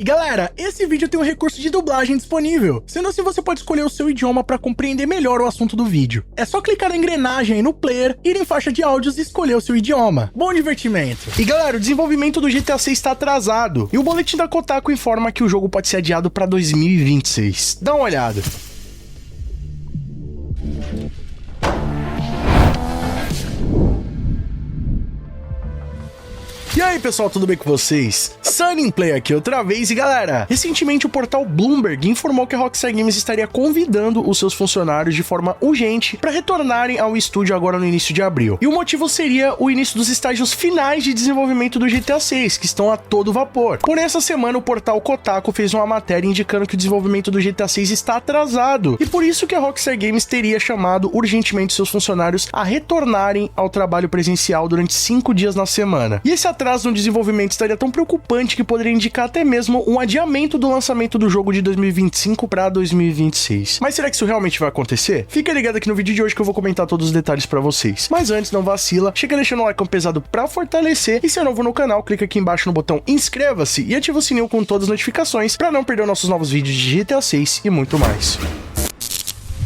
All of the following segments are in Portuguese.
E galera, esse vídeo tem um recurso de dublagem disponível, sendo assim você pode escolher o seu idioma para compreender melhor o assunto do vídeo. É só clicar na engrenagem aí no player, ir em faixa de áudios e escolher o seu idioma. Bom divertimento! E galera, o desenvolvimento do GTA 6 está atrasado, e o boletim da Kotaku informa que o jogo pode ser adiado para 2026. Dá uma olhada. E aí pessoal, tudo bem com vocês? Sunnyplay aqui outra vez e galera, recentemente o portal Bloomberg informou que a Rockstar Games estaria convidando os seus funcionários de forma urgente para retornarem ao estúdio agora no início de abril. E o motivo seria o início dos estágios finais de desenvolvimento do GTA 6, que estão a todo vapor. Porém, essa semana o portal Kotaku fez uma matéria indicando que o desenvolvimento do GTA 6 está atrasado, e por isso que a Rockstar Games teria chamado urgentemente seus funcionários a retornarem ao trabalho presencial durante 5 dias na semana. E esse atraso no desenvolvimento estaria tão preocupante que poderia indicar até mesmo um adiamento do lançamento do jogo de 2025 para 2026. Mas será que isso realmente vai acontecer? Fica ligado aqui no vídeo de hoje que eu vou comentar todos os detalhes para vocês. Mas antes, não vacila, chega deixando um like pesado para fortalecer, e se é novo no canal, clica aqui embaixo no botão inscreva-se e ativa o sininho com todas as notificações para não perder nossos novos vídeos de GTA 6 e muito mais.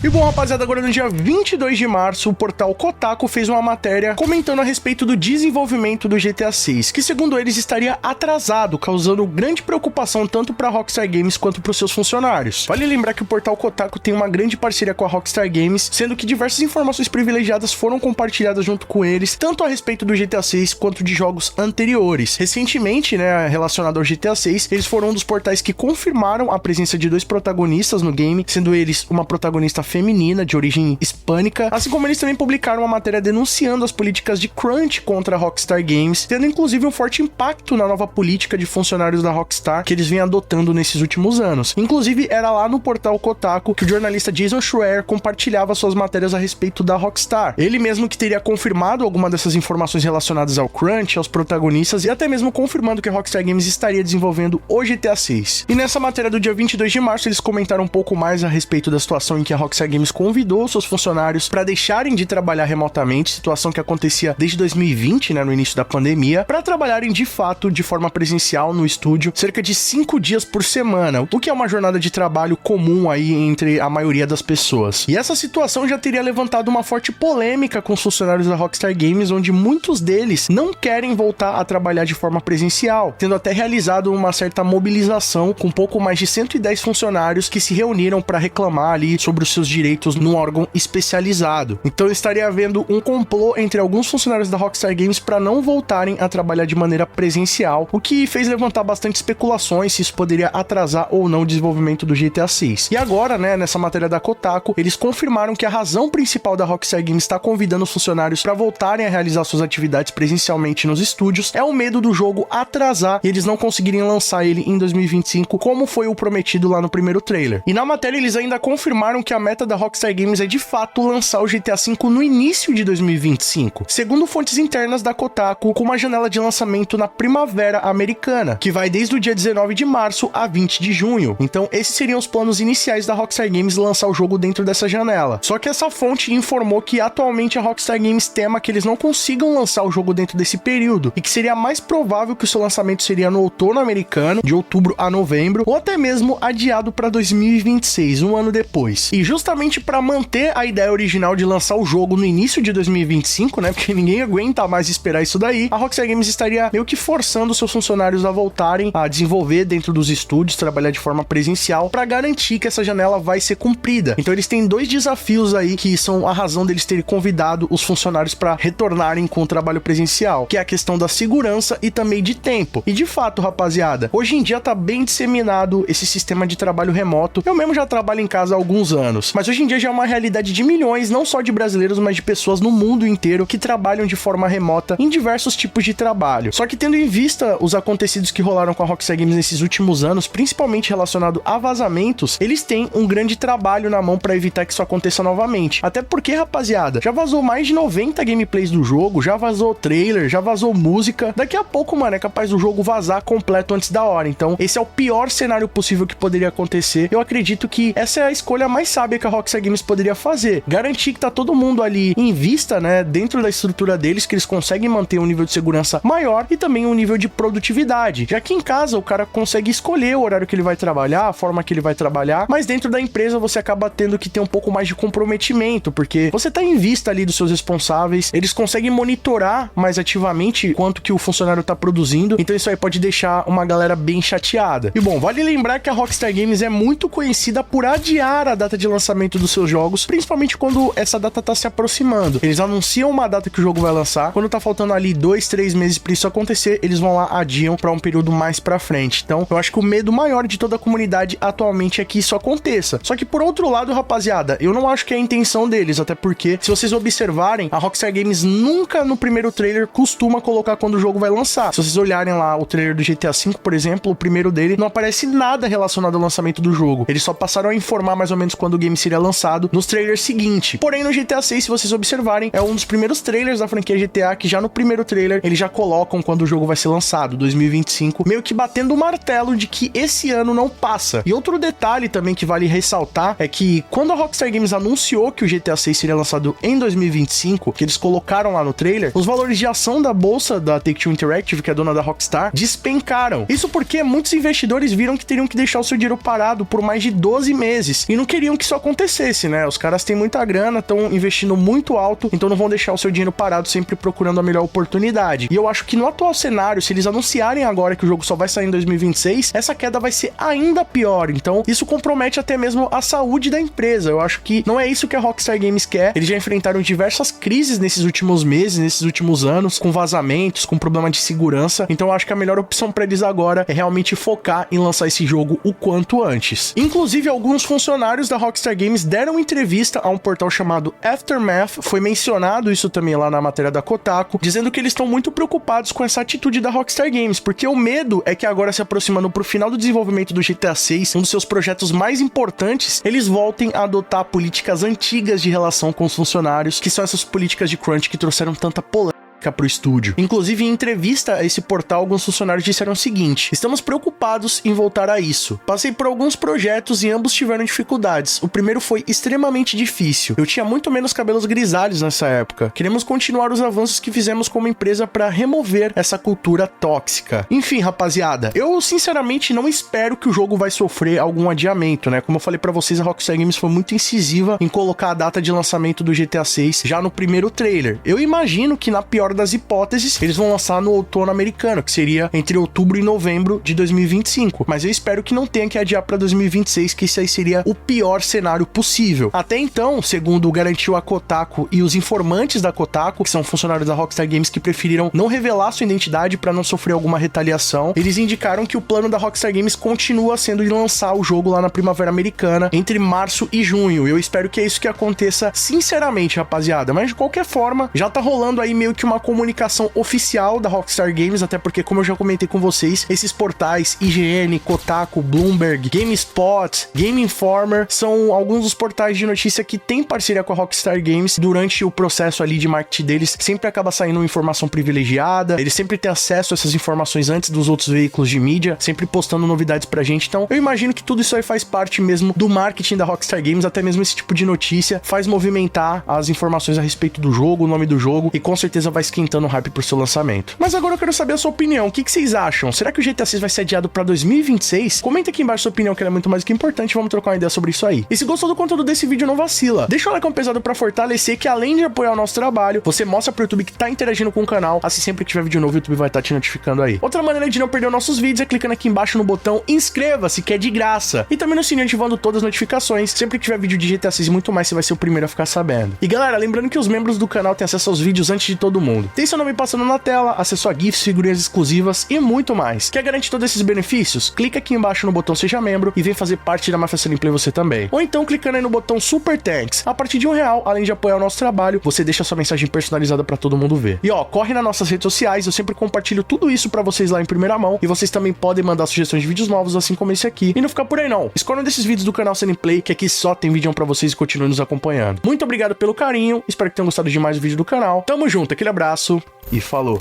E bom, rapaziada, agora no dia 22 de março, o portal Kotaku fez uma matéria comentando a respeito do desenvolvimento do GTA 6, que segundo eles estaria atrasado, causando grande preocupação tanto para a Rockstar Games quanto para os seus funcionários. Vale lembrar que o portal Kotaku tem uma grande parceria com a Rockstar Games, sendo que diversas informações privilegiadas foram compartilhadas junto com eles, tanto a respeito do GTA 6 quanto de jogos anteriores. Recentemente, relacionado ao GTA 6, eles foram um dos portais que confirmaram a presença de 2 protagonistas no game, sendo eles uma protagonista feminina de origem hispânica, assim como eles também publicaram uma matéria denunciando as políticas de crunch contra a Rockstar Games, tendo inclusive um forte impacto na nova política de funcionários da Rockstar que eles vêm adotando nesses últimos anos. Inclusive, era lá no portal Kotaku que o jornalista Jason Schreier compartilhava suas matérias a respeito da Rockstar. Ele mesmo que teria confirmado alguma dessas informações relacionadas ao crunch, aos protagonistas, e até mesmo confirmando que a Rockstar Games estaria desenvolvendo o GTA 6. E nessa matéria do dia 22 de março, eles comentaram um pouco mais a respeito da situação em que a Rockstar Games convidou seus funcionários para deixarem de trabalhar remotamente, situação que acontecia desde 2020, no início da pandemia, para trabalharem de fato de forma presencial no estúdio, cerca de 5 dias por semana, o que é uma jornada de trabalho comum aí entre a maioria das pessoas. E essa situação já teria levantado uma forte polêmica com os funcionários da Rockstar Games, onde muitos deles não querem voltar a trabalhar de forma presencial, tendo até realizado uma certa mobilização com pouco mais de 110 funcionários que se reuniram para reclamar ali sobre os seus direitos num órgão especializado. Então estaria havendo um complô entre alguns funcionários da Rockstar Games para não voltarem a trabalhar de maneira presencial, o que fez levantar bastante especulações se isso poderia atrasar ou não o desenvolvimento do GTA 6. E agora, nessa matéria da Kotaku, eles confirmaram que a razão principal da Rockstar Games estar convidando os funcionários para voltarem a realizar suas atividades presencialmente nos estúdios é o medo do jogo atrasar e eles não conseguirem lançar ele em 2025, como foi o prometido lá no primeiro trailer. E na matéria eles ainda confirmaram que a meta da Rockstar Games é de fato lançar o GTA V no início de 2025, segundo fontes internas da Kotaku, com uma janela de lançamento na primavera americana, que vai desde o dia 19 de março a 20 de junho. Então esses seriam os planos iniciais da Rockstar Games lançar o jogo dentro dessa janela. Só que essa fonte informou que atualmente a Rockstar Games tema que eles não consigam lançar o jogo dentro desse período, e que seria mais provável que o seu lançamento seria no outono americano, de outubro a novembro, ou até mesmo adiado para 2026, um ano depois. E justamente para manter a ideia original de lançar o jogo no início de 2025, porque ninguém aguenta mais esperar isso daí, a Rockstar Games estaria meio que forçando seus funcionários a voltarem a desenvolver dentro dos estúdios, trabalhar de forma presencial, para garantir que essa janela vai ser cumprida. Então eles têm 2 desafios aí que são a razão deles terem convidado os funcionários para retornarem com o trabalho presencial, que é a questão da segurança e também de tempo. E de fato, rapaziada, hoje em dia tá bem disseminado esse sistema de trabalho remoto. Eu mesmo já trabalho em casa há alguns anos, mas hoje em dia já é uma realidade de milhões, não só de brasileiros, mas de pessoas no mundo inteiro que trabalham de forma remota em diversos tipos de trabalho. Só que tendo em vista os acontecidos que rolaram com a Rockstar Games nesses últimos anos, principalmente relacionado a vazamentos, eles têm um grande trabalho na mão para evitar que isso aconteça novamente. Até porque, rapaziada, já vazou mais de 90 gameplays do jogo, já vazou trailer, já vazou música. Daqui a pouco, é capaz do jogo vazar completo antes da hora. Então, esse é o pior cenário possível que poderia acontecer. Eu acredito que essa é a escolha mais sábia que a Rockstar Games poderia fazer. Garantir que tá todo mundo ali em vista, né, dentro da estrutura deles, que eles conseguem manter um nível de segurança maior e também um nível de produtividade. Já que em casa o cara consegue escolher o horário que ele vai trabalhar, a forma que ele vai trabalhar, mas dentro da empresa você acaba tendo que ter um pouco mais de comprometimento, porque você tá em vista ali dos seus responsáveis, eles conseguem monitorar mais ativamente quanto que o funcionário tá produzindo, então isso aí pode deixar uma galera bem chateada. E bom, vale lembrar que a Rockstar Games é muito conhecida por adiar a data de lançamento dos seus jogos, principalmente quando essa data tá se aproximando. Eles anunciam uma data que o jogo vai lançar, quando tá faltando ali 2, 3 meses pra isso acontecer, eles vão lá, adiam pra um período mais pra frente. Então, eu acho que o medo maior de toda a comunidade atualmente é que isso aconteça. Só que por outro lado, rapaziada, eu não acho que é a intenção deles, até porque, se vocês observarem, a Rockstar Games nunca no primeiro trailer costuma colocar quando o jogo vai lançar. Se vocês olharem lá o trailer do GTA V, por exemplo, o primeiro dele, não aparece nada relacionado ao lançamento do jogo. Eles só passaram a informar mais ou menos quando o game seria lançado nos trailers seguintes. Porém, no GTA 6, se vocês observarem, é um dos primeiros trailers da franquia GTA que já no primeiro trailer eles já colocam quando o jogo vai ser lançado, 2025, meio que batendo o martelo de que esse ano não passa. E outro detalhe também que vale ressaltar é que quando a Rockstar Games anunciou que o GTA 6 seria lançado em 2025, que eles colocaram lá no trailer, os valores de ação da bolsa da Take-Two Interactive, que é dona da Rockstar, despencaram. Isso porque muitos investidores viram que teriam que deixar o seu dinheiro parado por mais de 12 meses e não queriam que isso acontecesse, né? Os caras têm muita grana, estão investindo muito alto, então não vão deixar o seu dinheiro parado sempre procurando a melhor oportunidade. E eu acho que no atual cenário, se eles anunciarem agora que o jogo só vai sair em 2026, essa queda vai ser ainda pior. Então, isso compromete até mesmo a saúde da empresa. Eu acho que não é isso que a Rockstar Games quer. Eles já enfrentaram diversas crises nesses últimos meses, nesses últimos anos, com vazamentos, com problema de segurança. Então, eu acho que a melhor opção para eles agora é realmente focar em lançar esse jogo o quanto antes. Inclusive, alguns funcionários da Rockstar Games deram entrevista a um portal chamado Aftermath. Foi mencionado isso também lá na matéria da Kotaku, dizendo que eles estão muito preocupados com essa atitude da Rockstar Games, porque o medo é que agora, se aproximando pro final do desenvolvimento do GTA 6, um dos seus projetos mais importantes, eles voltem a adotar políticas antigas de relação com os funcionários, que são essas políticas de crunch que trouxeram tanta polêmica pro estúdio. Inclusive, em entrevista a esse portal, alguns funcionários disseram o seguinte: estamos preocupados em voltar a isso. Passei por alguns projetos e ambos tiveram dificuldades. O primeiro foi extremamente difícil. Eu tinha muito menos cabelos grisalhos nessa época. Queremos continuar os avanços que fizemos como empresa para remover essa cultura tóxica. Enfim, rapaziada, eu sinceramente não espero que o jogo vai sofrer algum adiamento, né? Como eu falei pra vocês, a Rockstar Games foi muito incisiva em colocar a data de lançamento do GTA 6 já no primeiro trailer. Eu imagino que, na pior das hipóteses, eles vão lançar no outono americano, que seria entre outubro e novembro de 2025. Mas eu espero que não tenha que adiar para 2026, que isso aí seria o pior cenário possível. Até então, segundo garantiu a Kotaku e os informantes da Kotaku, que são funcionários da Rockstar Games que preferiram não revelar sua identidade para não sofrer alguma retaliação, eles indicaram que o plano da Rockstar Games continua sendo de lançar o jogo lá na primavera americana, entre março e junho. Eu espero que é isso que aconteça, sinceramente, rapaziada. Mas de qualquer forma, já tá rolando aí meio que uma comunicação oficial da Rockstar Games, até porque, como eu já comentei com vocês, esses portais IGN, Kotaku, Bloomberg, GameSpot, Game Informer são alguns dos portais de notícia que têm parceria com a Rockstar Games. Durante o processo ali de marketing deles, sempre acaba saindo uma informação privilegiada, eles sempre têm acesso a essas informações antes dos outros veículos de mídia, sempre postando novidades pra gente. Então, eu imagino que tudo isso aí faz parte mesmo do marketing da Rockstar Games, até mesmo esse tipo de notícia faz movimentar as informações a respeito do jogo, o nome do jogo, e com certeza vai esquentando o hype pro seu lançamento. Mas agora eu quero saber a sua opinião. O que vocês acham? Será que o GTA 6 vai ser adiado pra 2026? Comenta aqui embaixo a sua opinião, que ela é muito mais do que importante. Vamos trocar uma ideia sobre isso aí. E se gostou do conteúdo desse vídeo, não vacila. Deixa o like pesado pra fortalecer, que além de apoiar o nosso trabalho, você mostra pro YouTube que tá interagindo com o canal. Assim, sempre que tiver vídeo novo, o YouTube vai estar te notificando aí. Outra maneira de não perder os nossos vídeos é clicando aqui embaixo no botão inscreva-se, que é de graça. E também no sininho ativando todas as notificações. Sempre que tiver vídeo de GTA 6 e muito mais, você vai ser o primeiro a ficar sabendo. E galera, lembrando que os membros do canal têm acesso aos vídeos antes de todo mundo. Tem seu nome passando na tela, acesso a GIFs, figurinhas exclusivas e muito mais. Quer garantir todos esses benefícios? Clica aqui embaixo no botão Seja Membro e vem fazer parte da Máfia Sunny Play você também. Ou então clicando aí no botão Super Thanks. A partir de R$1, além de apoiar o nosso trabalho, você deixa sua mensagem personalizada pra todo mundo ver. E ó, corre nas nossas redes sociais, eu sempre compartilho tudo isso pra vocês lá em primeira mão, e vocês também podem mandar sugestões de vídeos novos, assim como esse aqui. E não ficar por aí não. Escolha um desses vídeos do canal Sunny Play, que aqui só tem vídeo pra vocês, e continue nos acompanhando. Muito obrigado pelo carinho, espero que tenham gostado de mais do vídeo do canal. Tamo junto, aquele abraço e falou!